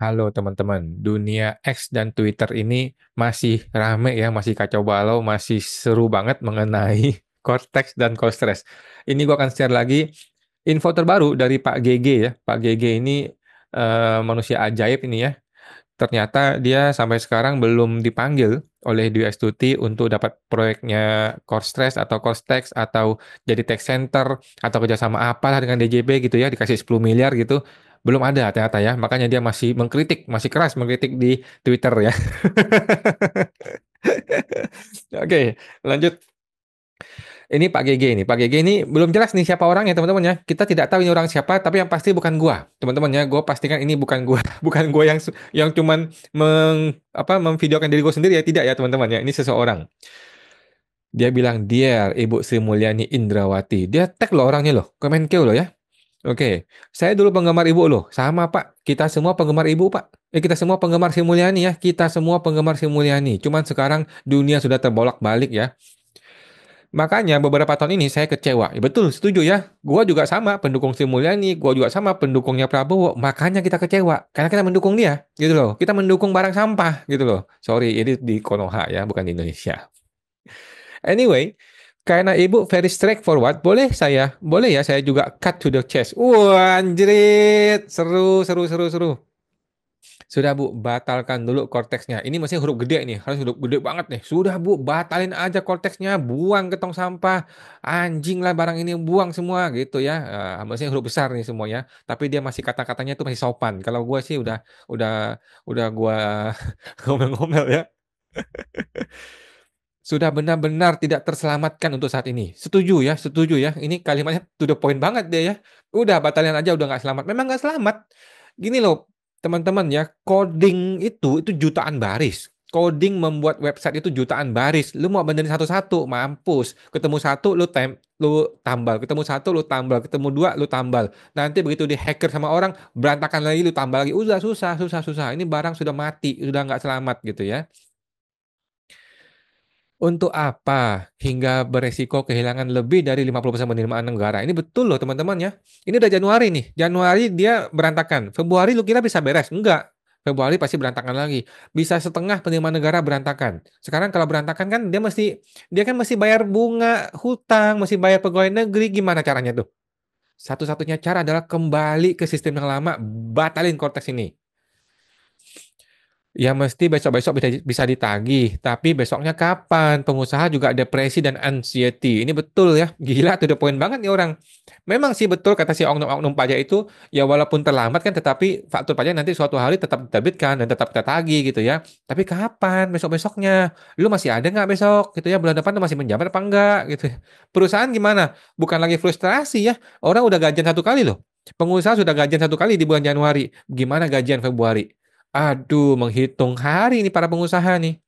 Halo teman-teman, dunia X dan Twitter ini masih rame ya, masih kacau balau, masih seru banget mengenai Cortex dan Costress. Ini gua akan share lagi info terbaru dari Pak GG ya. Pak GG ini manusia ajaib ini ya. Ternyata dia sampai sekarang belum dipanggil oleh Dwi Astuti untuk dapat proyeknya Costress atau Costex atau jadi tech center atau kerjasama apa lah dengan DJP gitu ya, dikasih 10 miliar gitu. Belum ada ternyata ya, makanya dia masih mengkritik, masih keras mengkritik di Twitter ya. Oke, lanjut. Ini Pak GG ini. Pak GG ini belum jelas nih siapa orangnya teman-teman ya. Kita tidak tahu ini orang siapa, tapi yang pasti bukan gua. Teman-teman ya, gua pastikan ini bukan gua, bukan gua yang cuman memvideokan diri gua sendiri ya, tidak ya teman-teman ya. Ini seseorang. Dia bilang, "Dear Ibu Sri Mulyani Indrawati." Dia tag loh orangnya loh, Kemenkeu loh ya. Oke, saya dulu penggemar ibu loh. Sama Pak, kita semua penggemar ibu Pak. Kita semua penggemar Sri Mulyani ya. Kita semua penggemar Sri Mulyani. Cuman sekarang dunia sudah terbolak-balik ya. Makanya beberapa tahun ini saya kecewa. Ya, betul, setuju ya. Gua juga sama pendukung Sri Mulyani, gua juga sama pendukungnya Prabowo. Makanya kita kecewa karena kita mendukung dia, gitu loh. Kita mendukung barang sampah, gitu loh. Sorry, ini di Konoha ya, bukan di Indonesia. Anyway, karena Ibu very straightforward, boleh ya saya juga cut to the chase. Wah, anjrit, seru, seru, seru, seru. Sudah Bu, batalkan dulu korteksnya. Ini masih huruf gede nih, harus huruf gede banget nih. Sudah Bu, batalin aja korteksnya, buang ke tong sampah. Anjing lah barang ini, buang semua gitu ya. Masih huruf besar nih semuanya. Tapi dia masih kata-katanya tuh masih sopan. Kalau gue sih udah, udah gue ngomel-ngomel ya. Sudah benar-benar tidak terselamatkan untuk saat ini. Setuju ya, setuju ya. Ini kalimatnya to the point banget deh ya. Udah batalin aja udah nggak selamat. Memang nggak selamat. Gini loh, teman-teman ya, coding itu jutaan baris. Coding membuat website itu jutaan baris. Lu mau benerin satu-satu, mampus. Ketemu satu, lu tambal. Ketemu satu, lu tambal. Ketemu dua, lu tambal. Nanti begitu di hacker sama orang, berantakan lagi, lu tambal lagi. Udah susah, susah, susah. Ini barang sudah mati, sudah nggak selamat gitu ya. Untuk apa hingga beresiko kehilangan lebih dari 50% penerimaan negara? Ini betul loh teman-teman ya. Ini udah Januari nih. Januari dia berantakan. Februari lu kira bisa beres? Enggak. Februari pasti berantakan lagi. Bisa setengah penerimaan negara berantakan. Sekarang kalau berantakan kan dia kan mesti bayar bunga hutang, mesti bayar pegawai negeri. Gimana caranya tuh? Satu-satunya cara adalah kembali ke sistem yang lama, batalin Cortex ini. Ya mesti besok-besok bisa ditagih, tapi besoknya kapan? Pengusaha juga depresi dan anxiety. Ini betul ya, gila tuh the point banget nih orang. Memang sih betul kata si oknum-oknum pajak itu, ya walaupun terlambat kan tetapi faktur pajak nanti suatu hari tetap diterbitkan dan tetap kita tagih gitu ya. Tapi kapan besok-besoknya? Lu masih ada nggak besok gitu ya? Bulan depan lu masih menjabat apa enggak gitu. Perusahaan gimana? Bukan lagi frustrasi ya, orang udah gajian satu kali loh. Pengusaha sudah gajian satu kali di bulan Januari. Gimana gajian Februari? Aduh, menghitung hari ini para pengusaha nih.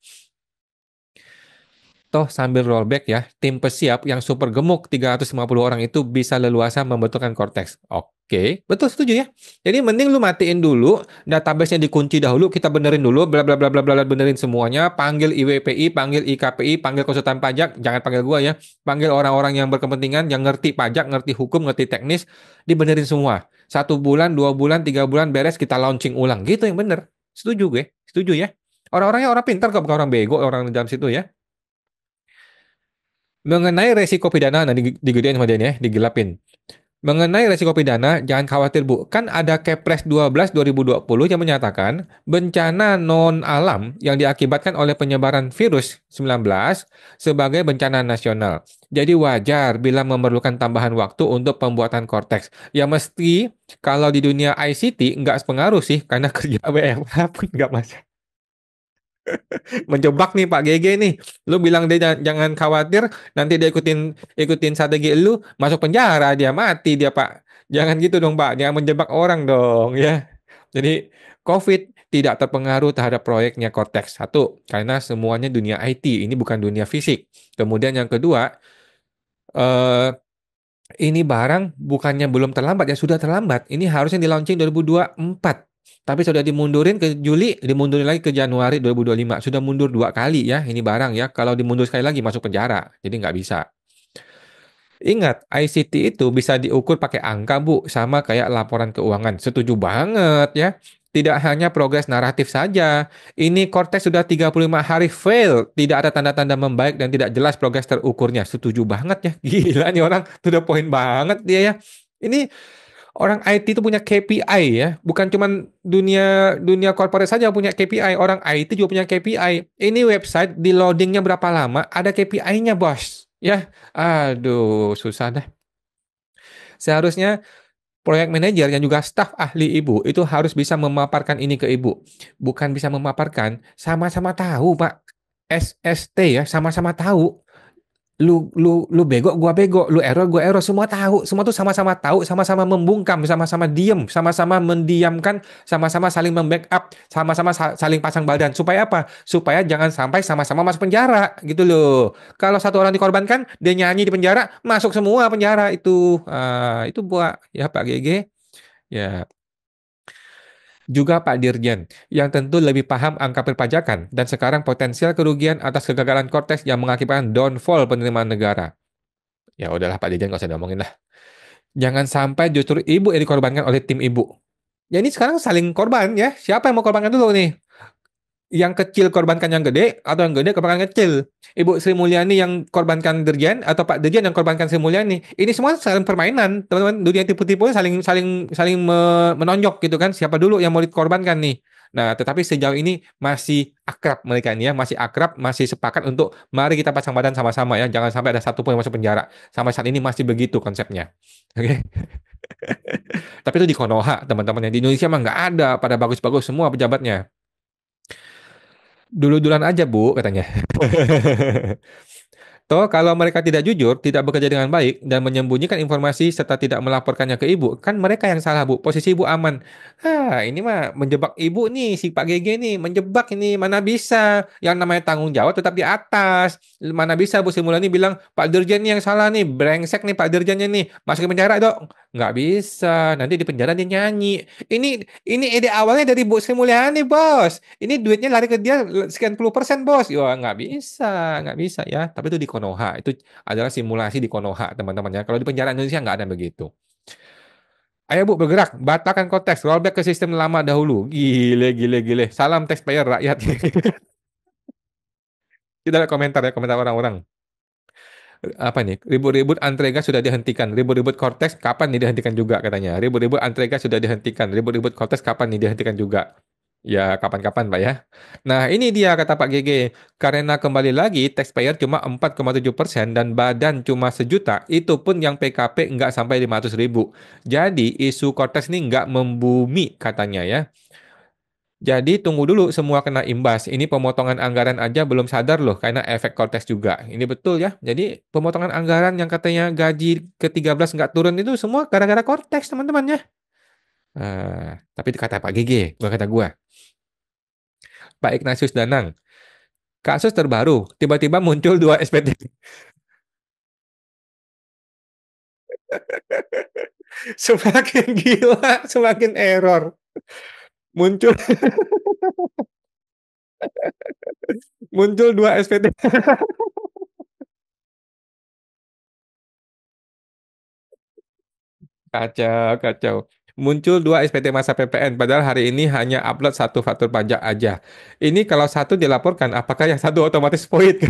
Toh sambil rollback ya, tim pesiap yang super gemuk 350 orang itu bisa leluasa membetulkan Cortex. Oke, betul setuju ya. Jadi mending lu matiin dulu, database-nya dikunci dahulu, kita benerin dulu, bla bla bla bla bla bla, benerin semuanya, panggil IWPI, panggil IKPI, panggil konsultan pajak, jangan panggil gua ya. Panggil orang-orang yang berkepentingan, yang ngerti pajak, ngerti hukum, ngerti teknis, dibenerin semua. 1 bulan, 2 bulan, 3 bulan beres kita launching ulang. Gitu yang bener. Setuju gue, setuju ya. Orang-orangnya orang pintar kok, bukan orang bego, orang di dalam situ ya. Mengenai resiko pidana, nah digedein sama dia nih ya, digelapin. Mengenai resiko pidana, jangan khawatir Bu. Kan ada Kepres 12 2020 yang menyatakan bencana non alam yang diakibatkan oleh penyebaran virus 19 sebagai bencana nasional. Jadi wajar bila memerlukan tambahan waktu untuk pembuatan Cortex. Ya mesti kalau di dunia ICT nggak sepengaruh sih karena kerja WFH pun nggak masalah. Menjebak nih Pak GG nih. Lu bilang dia jangan khawatir, nanti dia ikutin ikutin strategi lu, masuk penjara dia mati dia Pak. Jangan gitu dong Pak, jangan menjebak orang dong ya. Jadi COVID tidak terpengaruh terhadap proyeknya Cortex. Satu, karena semuanya dunia IT, ini bukan dunia fisik. Kemudian yang kedua, eh, ini barang bukannya belum terlambat ya sudah terlambat. Ini harusnya di launching 2024. Tapi sudah dimundurin ke Juli, dimundurin lagi ke Januari 2025. Sudah mundur 2 kali ya ini barang ya. Kalau dimundur sekali lagi masuk penjara. Jadi nggak bisa. Ingat, ICT itu bisa diukur pakai angka, Bu, sama kayak laporan keuangan. Setuju banget ya. Tidak hanya progres naratif saja, ini Cortex sudah 35 hari fail, tidak ada tanda-tanda membaik dan tidak jelas progres terukurnya. Setuju banget ya. Gila nih orang, to the point banget dia ya. Ini orang IT itu punya KPI ya, bukan cuman dunia dunia corporate saja punya KPI, orang IT juga punya KPI. Ini website di loadingnya berapa lama, ada KPI-nya bos. Ya, aduh, susah deh. Seharusnya proyek manajer yang juga staf ahli ibu itu harus bisa memaparkan ini ke ibu. Bukan bisa memaparkan, sama-sama tahu Pak. SST ya, sama-sama tahu. Lu bego, gua bego, lu error, gua error, semua tahu, semua tuh sama-sama tahu, sama-sama membungkam, sama-sama diem, sama-sama mendiamkan, sama-sama saling membackup, sama-sama saling pasang badan. Supaya apa? Supaya jangan sampai sama-sama masuk penjara, gitu loh. Kalau satu orang dikorbankan, dia nyanyi di penjara, masuk semua penjara itu. Itu buat ya Pak GG. Ya, juga Pak Dirjen, yang tentu lebih paham angka perpajakan dan sekarang potensial kerugian atas kegagalan Cortex yang mengakibatkan downfall penerimaan negara. Ya udahlah Pak Dirjen nggak usah diomongin lah. Jangan sampai justru ibu yang dikorbankan oleh tim ibu. Ya ini sekarang saling korban ya. Siapa yang mau korbankan dulu nih? Yang kecil korbankan yang gede atau yang gede korbankan kecil? Ibu Sri Mulyani yang korbankan Dirjen atau Pak Dirjen yang korbankan Sri Mulyani? Ini semua saling permainan, teman-teman. Dunia tipu-tipu saling saling saling menonjok gitu kan. Siapa dulu yang mau dikorbankan nih? Nah, tetapi sejauh ini masih akrab mereka ini ya, masih akrab, masih sepakat untuk mari kita pasang badan sama-sama ya. Jangan sampai ada satu pun yang masuk penjara. Sampai saat ini masih begitu konsepnya. Oke. Tapi itu di Konoha, teman-teman. Yang di Indonesia mah nggak ada, pada bagus-bagus semua pejabatnya. Dulu-duluan aja, Bu, katanya. Toh, kalau mereka tidak jujur, tidak bekerja dengan baik, dan menyembunyikan informasi serta tidak melaporkannya ke ibu, kan mereka yang salah, Bu. Posisi ibu aman. Ini mah menjebak ibu nih, si Pak GG nih, menjebak ini. Mana bisa. Yang namanya tanggung jawab tetap di atas. Mana bisa Bu Sri Mulyani bilang, Pak Dirjen nih yang salah nih, brengsek nih Pak Dirjennya nih, masuk ke penjara dong. Nggak bisa, nanti di penjara dia nyanyi. Ini ide awalnya dari Bu Sri Mulyani, bos. Ini duitnya lari ke dia sekian puluh persen, bos. Ya, nggak bisa ya. Tapi itu di Konoha. Itu adalah simulasi di Konoha, teman-teman ya. Kalau di penjara Indonesia nggak ada begitu. Ayo Bu, bergerak. Batalkan konteks. Rollback ke sistem lama dahulu. Gile, gile, gile. Salam taxpayer rakyat. Tidak ada komentar ya, komentar orang-orang. Apa nih? Ribut-ribut Antrega sudah dihentikan. Ribut-ribut Cortex kapan nih dihentikan juga katanya. Ribut-ribut Antrega sudah dihentikan. Ribut-ribut Cortex kapan nih dihentikan juga. Ya, kapan-kapan, Pak ya. Nah, ini dia kata Pak GG. Karena kembali lagi, taxpayer cuma 4,7% dan badan cuma sejuta, itu pun yang PKP nggak sampai 500 ribu. Jadi, isu Cortex ini nggak membumi katanya ya. Jadi, tunggu dulu semua kena imbas. Ini pemotongan anggaran aja belum sadar loh, karena efek Cortex juga. Ini betul ya. Jadi, pemotongan anggaran yang katanya gaji ke-13 nggak turun itu semua gara-gara Cortex, teman-teman ya. Tapi kata Pak GG, bukan kata gua. Pak Ignatius Danang. Kasus terbaru, tiba-tiba muncul dua SPT. Semakin gila, semakin error. Muncul muncul dua SPT. Kacau, kacau. Muncul dua SPT masa PPN, padahal hari ini hanya upload satu faktur pajak aja. Ini kalau satu dilaporkan, apakah yang satu otomatis void?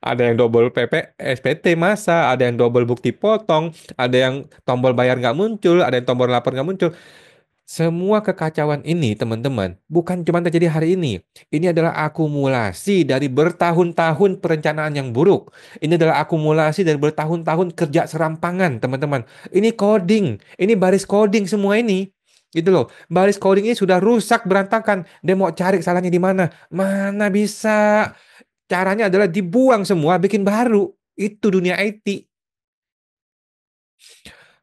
Ada yang double SPT masa, ada yang double bukti potong, ada yang tombol bayar nggak muncul, ada yang tombol lapor nggak muncul. Semua kekacauan ini, teman-teman, bukan cuma terjadi hari ini. Ini adalah akumulasi dari bertahun-tahun perencanaan yang buruk. Ini adalah akumulasi dari bertahun-tahun kerja serampangan, teman-teman. Ini coding, ini baris coding semua ini. Gitu loh. Baris coding ini sudah rusak berantakan. Dia mau cari salahnya di mana? Mana bisa? Caranya adalah dibuang semua, bikin baru. Itu dunia IT.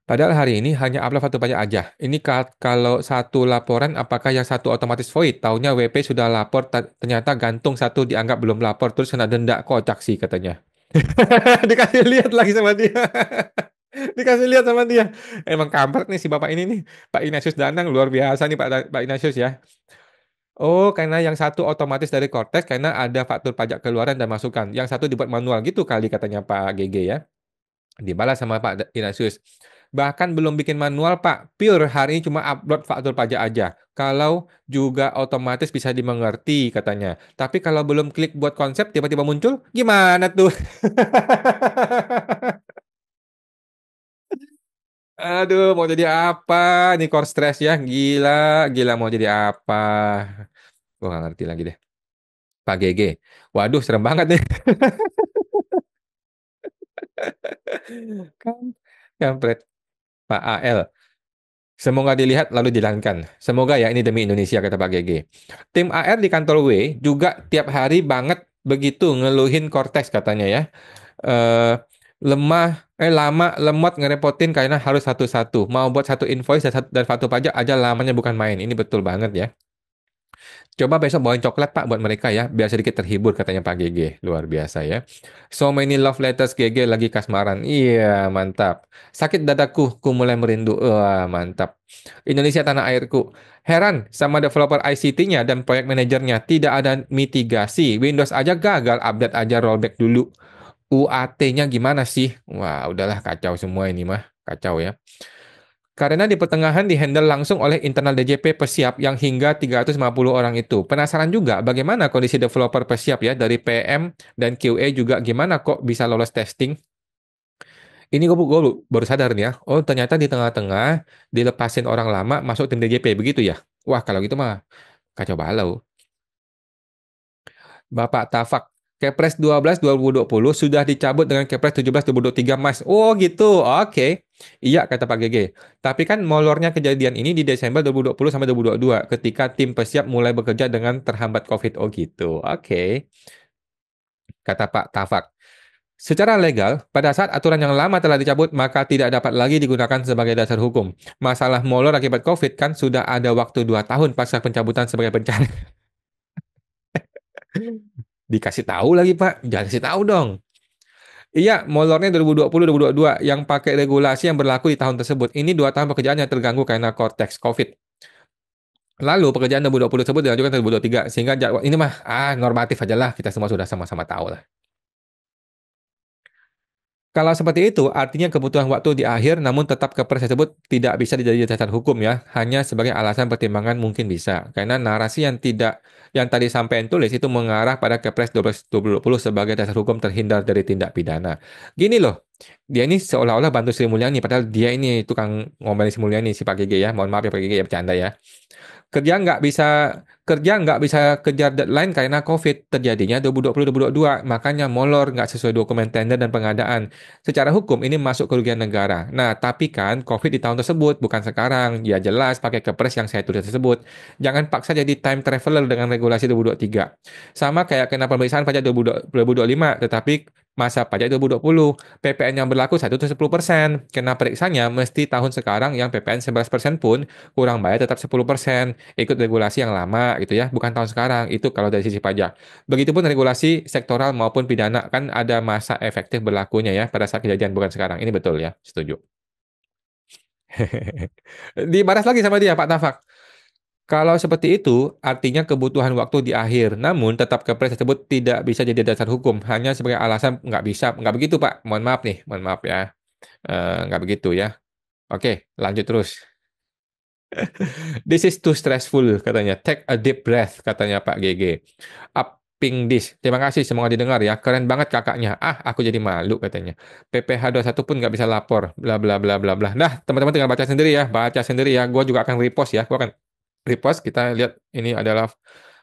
Padahal hari ini hanya upload satu pajak aja. Ini kalau satu laporan, apakah yang satu otomatis void? Taunya WP sudah lapor, ternyata gantung satu dianggap belum lapor, terus kena denda. Kocak sih katanya. Dikasih lihat lagi sama dia. Dikasih lihat sama dia. Emang kampret nih si bapak ini nih. Pak Ignatius Danang luar biasa nih Pak Ignatius ya. Oh, karena yang satu otomatis dari Cortex karena ada faktur pajak keluaran dan masukan. Yang satu dibuat manual gitu kali katanya Pak GG ya. Dibalas sama Pak Ignatius. Bahkan belum bikin manual, Pak. Pure hari ini cuma upload faktur pajak aja. Kalau juga otomatis bisa dimengerti katanya. Tapi kalau belum klik buat konsep tiba-tiba muncul, gimana tuh? Aduh, mau jadi apa? Nih core stress ya. Gila, gila mau jadi apa? Gue gak ngerti lagi deh. Pak GG. Waduh, serem banget nih. Kam- Kampret. Pak AL. Semoga dilihat lalu dijalankan. Semoga ya ini demi Indonesia kata Pak GG. Tim AR di kantor W juga tiap hari banget begitu ngeluhin Cortex katanya ya. Eh lemah, lama, lemot ngerepotin karena harus satu-satu. Mau buat satu invoice dan satu pajak aja lamanya bukan main. Ini betul banget ya. Coba besok bawain coklat Pak buat mereka ya, biar sedikit terhibur katanya Pak GG. Luar biasa ya. So many love letters GG lagi kasmaran. Iya, mantap. Sakit dadaku, ku mulai merindu. Wah, mantap. Indonesia tanah airku. Heran sama developer ICT-nya dan proyek manajernya. Tidak ada mitigasi. Windows aja gagal, update aja rollback dulu. UAT-nya gimana sih? Wah, udahlah kacau semua ini mah. Kacau ya. Karena di pertengahan dihandle langsung oleh internal DJP Persiap yang hingga 350 orang itu. Penasaran juga bagaimana kondisi developer Persiap ya dari PM dan QA juga gimana kok bisa lolos testing? Ini gue baru sadar nih ya. Oh ternyata di tengah-tengah dilepasin orang lama masuk tim DJP begitu ya? Wah kalau gitu mah kacau balau. Bapak Tafak, Kepres 12 2020 sudah dicabut dengan Kepres 17 2023, Mas. Oh gitu, oke. Iya, kata Pak GG. Tapi kan molornya kejadian ini di Desember 2020 sampai 2022, ketika tim Persiap mulai bekerja dengan terhambat COVID. Oh gitu, oke. Kata Pak Tafak. Secara legal, pada saat aturan yang lama telah dicabut, maka tidak dapat lagi digunakan sebagai dasar hukum. Masalah molor akibat COVID kan sudah ada waktu 2 tahun pasca pencabutan sebagai bencana. Dikasih tahu lagi, Pak. Jangan kasih tahu dong. Iya, molornya 2020-2022 yang pakai regulasi yang berlaku di tahun tersebut. Ini 2 tahun pekerjaan yang terganggu karena konteks COVID. Lalu pekerjaan 2020 tersebut dilanjutkan ke 2023 sehingga jadwal ini mah normatif aja lah, kita semua sudah sama-sama tahu lah. Kalau seperti itu, artinya kebutuhan waktu di akhir, namun tetap kepres tersebut tidak bisa dijadikan dasar hukum ya, hanya sebagai alasan pertimbangan mungkin bisa. Karena narasi yang tidak, yang tadi sampai tulis itu mengarah pada Kepres 12 2020 sebagai dasar hukum terhindar dari tindak pidana. Gini loh, dia ini seolah-olah bantu Sri Mulyani, padahal dia ini tukang ngomelin Sri Mulyani, si Pak Gege ya. Mohon maaf ya Pak Gege ya, bercanda ya. Kerja nggak bisa kerja nggak bisa kejar deadline karena COVID terjadinya 2020-2022, makanya molor nggak sesuai dokumen tender dan pengadaan. Secara hukum ini masuk kerugian negara. Nah, tapi kan COVID di tahun tersebut bukan sekarang. Ya jelas pakai kepres yang saya tulis tersebut. Jangan paksa jadi time traveler dengan regulasi 2023. Sama kayak kena pemeriksaan pajak 2025, tetapi masa pajak 2020. PPN yang berlaku saat itu 10%. Kena periksanya mesti tahun sekarang yang PPN 11% pun kurang bayar tetap 10%, ikut regulasi yang lama gitu ya, bukan tahun sekarang. Itu kalau dari sisi pajak. Begitupun regulasi sektoral maupun pidana kan ada masa efektif berlakunya ya pada saat kejadian bukan sekarang. Ini betul ya, setuju. Dibaras lagi sama dia Pak Tafak. Kalau seperti itu, artinya kebutuhan waktu di akhir. Namun, tetap kepres tersebut tidak bisa jadi dasar hukum. Hanya sebagai alasan nggak bisa. Nggak begitu, Pak. Mohon maaf nih. Mohon maaf ya. Nggak begitu ya. Oke, lanjut terus. This is too stressful, katanya. Take a deep breath, katanya Pak GG. Upping this. Terima kasih, semoga didengar ya. Keren banget kakaknya. Ah, aku jadi malu, katanya. PPh satu pun nggak bisa lapor. Bla, bla, bla, bla, bla. Nah, teman-teman tinggal baca sendiri ya. Baca sendiri ya. Gue juga akan repost ya. Gue akan repost. Kita lihat ini adalah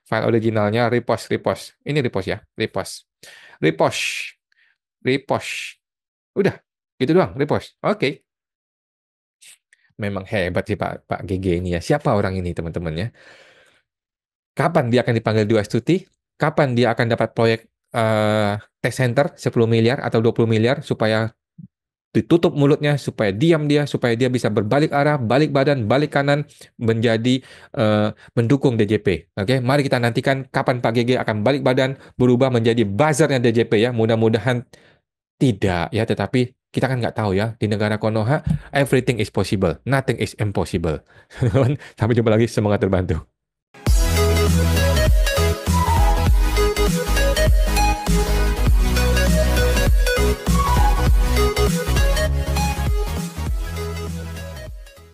file originalnya. Repost, repost. Ini repost ya. Repost. Repost. Repost. Udah. Gitu doang. Repost. Oke. Memang hebat sih Pak GG ini ya. Siapa orang ini teman-teman ya? Kapan dia akan dipanggil dua Astuti? Kapan dia akan dapat proyek eh, tech center 10 miliar atau 20 miliar supaya ditutup mulutnya, supaya diam dia, supaya dia bisa berbalik arah, balik badan, balik kanan, menjadi eh, mendukung DJP. Oke, mari kita nantikan kapan Pak GG akan balik badan, berubah menjadi buzzernya DJP ya. Mudah-mudahan tidak ya, tetapi kita kan nggak tahu ya. Di negara Konoha, everything is possible, nothing is impossible. Sampai jumpa lagi, semoga terbantu.